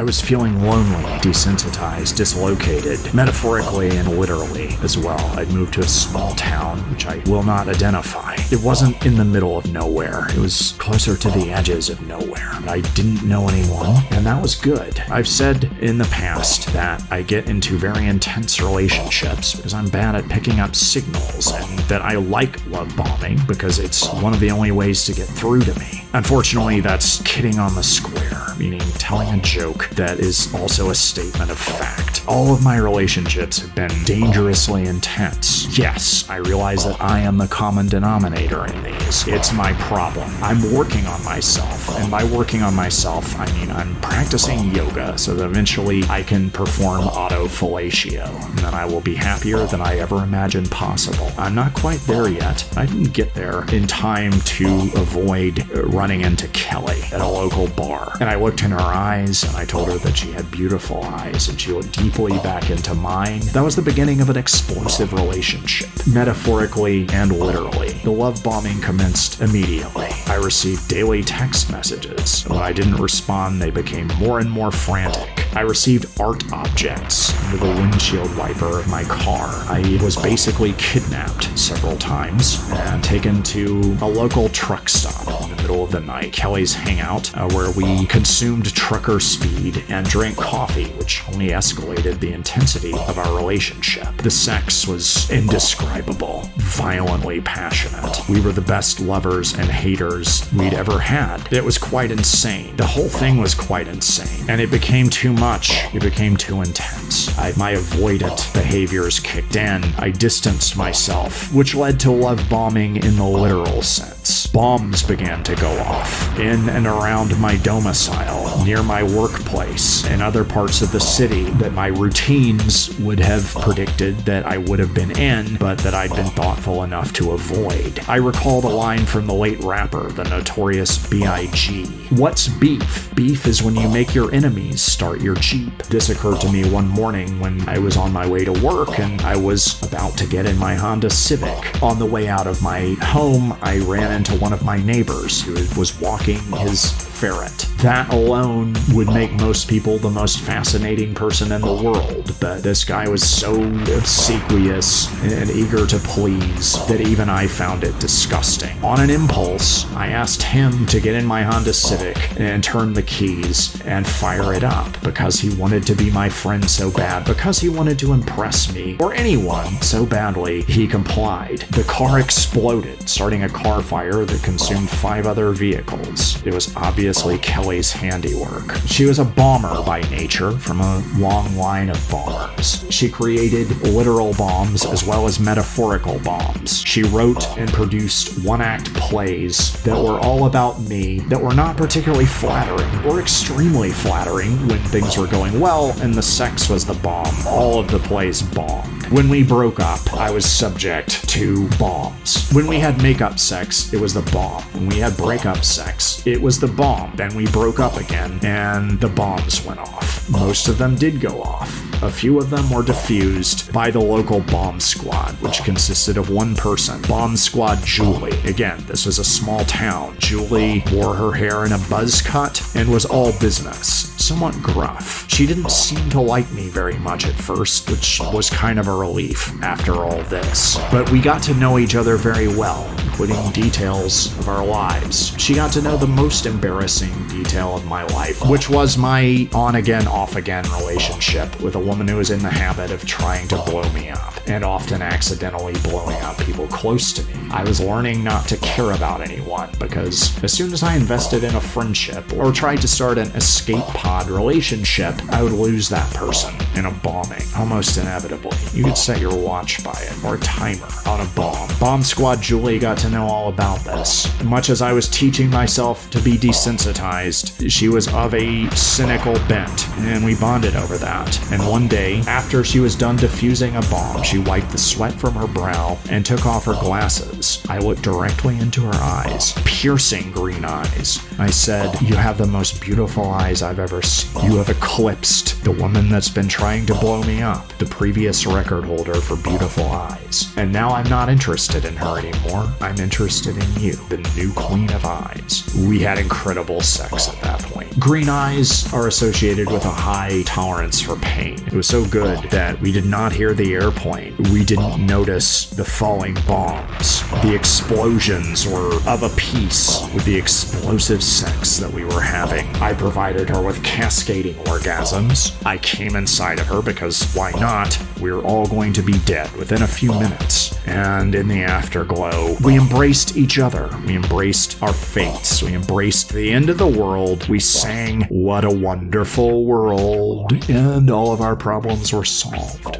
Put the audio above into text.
I was feeling lonely, desensitized, dislocated, metaphorically and literally as well. I'd moved to a small town, which I will not identify. It wasn't in the middle of nowhere. It was closer to the edges of nowhere. I didn't know anyone, and that was good. I've said in the past that I get into very intense relationships because I'm bad at picking up signals, and that I like love bombing because it's one of the only ways to get through to me. Unfortunately, that's kidding on the square, meaning telling a joke that is also a statement of fact. All of my relationships have been dangerously intense. Yes, I realize that I am the common denominator in these. It's my problem. I'm working on myself, and by working on myself, I mean I'm practicing yoga so that eventually I can perform autofellatio, and then I will be happier than I ever imagined possible. I'm not quite there yet. I didn't get there in time to avoid running into Kelly at a local bar. And I looked in her eyes, and I told her that she had beautiful eyes, and she looked deeply back into mine. That was the beginning of an explosive relationship, metaphorically and literally. The love bombing commenced immediately. I received daily text messages. When I didn't respond, they became more and more frantic. I received art objects under the windshield wiper of my car. I was basically kidnapped several times and taken to a local truck stop in the middle of the night, Kelly's hangout, where we consumed trucker speed and drank coffee, which only escalated the intensity of our relationship. The sex was indescribable, violently passionate. We were the best lovers and haters we'd ever had. It was quite insane. The whole thing was quite insane, and it became too much. It became too intense. My avoidant behaviors kicked in. I distanced myself, which led to love bombing in the literal sense. Bombs began to go off in and around my domicile, near my workplace, and other parts of the city that my routines would have predicted that I would have been in, but that I'd been thoughtful enough to avoid. I recalled a line from the late rapper, the notorious B.I.G. What's beef? Beef is when you make your enemies start your Jeep. This occurred to me one morning when I was on my way to work and I was about to get in my Honda Civic. On the way out of my home, I ran into one of my neighbors who was walking his ferret. That alone would make most people the most fascinating person in the world, but this guy was so obsequious and eager to please that even I found it disgusting. On an impulse, I asked him to get in my Honda Civic and turn the keys and fire it up because he wanted to be my friend so bad, because he wanted to impress me or anyone so badly. He complied. The car exploded, starting a car fire that consumed 5 other vehicles. It was obviously Kelly's handiwork. She was a bomber by nature from a long line of bombers. She created literal bombs as well as metaphorical bombs. She wrote and produced one-act plays that were all about me, that were not particularly flattering or extremely flattering when things were going well and the sex was the bomb. All of the plays bombed. When we broke up, I was subject to bombs. When we had makeup sex, it was the bomb. When we had breakup sex, it was the bomb. Then we broke up again, and the bombs went off. Most of them did go off. A few of them were defused by the local bomb squad, which consisted of one person, Bomb Squad Julie. Again, this was a small town. Julie wore her hair in a buzz cut and was all business, somewhat gruff. She didn't seem to like me very much at first, which was kind of a relief after all this. But we got to know each other very well, including details of our lives. She got to know the most embarrassing detail of my life, which was my on-again, off-again relationship with a woman who was in the habit of trying to blow me up, and often accidentally blowing up people close to me. I was learning not to care about anyone, because as soon as I invested in a friendship or tried to start an escape pod relationship, I would lose that person in a bombing, almost inevitably. You could set your watch by it, or a timer on a bomb. Bomb Squad Julie got to know all about this. Much as I was teaching myself to be desensitized, she was of a cynical bent, and we bonded over that. And one day, after she was done defusing a bomb, she wiped the sweat from her brow and took off her glasses. I looked directly into her eyes, piercing green eyes. I said, "You have the most beautiful eyes I've ever seen. You have eclipsed the woman that's been trying to blow me up, the previous record holder for beautiful eyes. And now I'm not interested in her anymore. I'm I'm interested in you, the new queen of eyes. We had incredible sex at that point. Green eyes are associated with a high tolerance for pain. It was so good that we did not hear the airplane. We didn't notice the falling bombs. The explosions were of a piece with the explosive sex that we were having. I provided her with cascading orgasms. I came inside of her because why not? We're all going to be dead within a few minutes. And in the afterglow, we embraced each other. We embraced our fates. We embraced the end of the world. We sang, "What a wonderful world," and all of our problems were solved.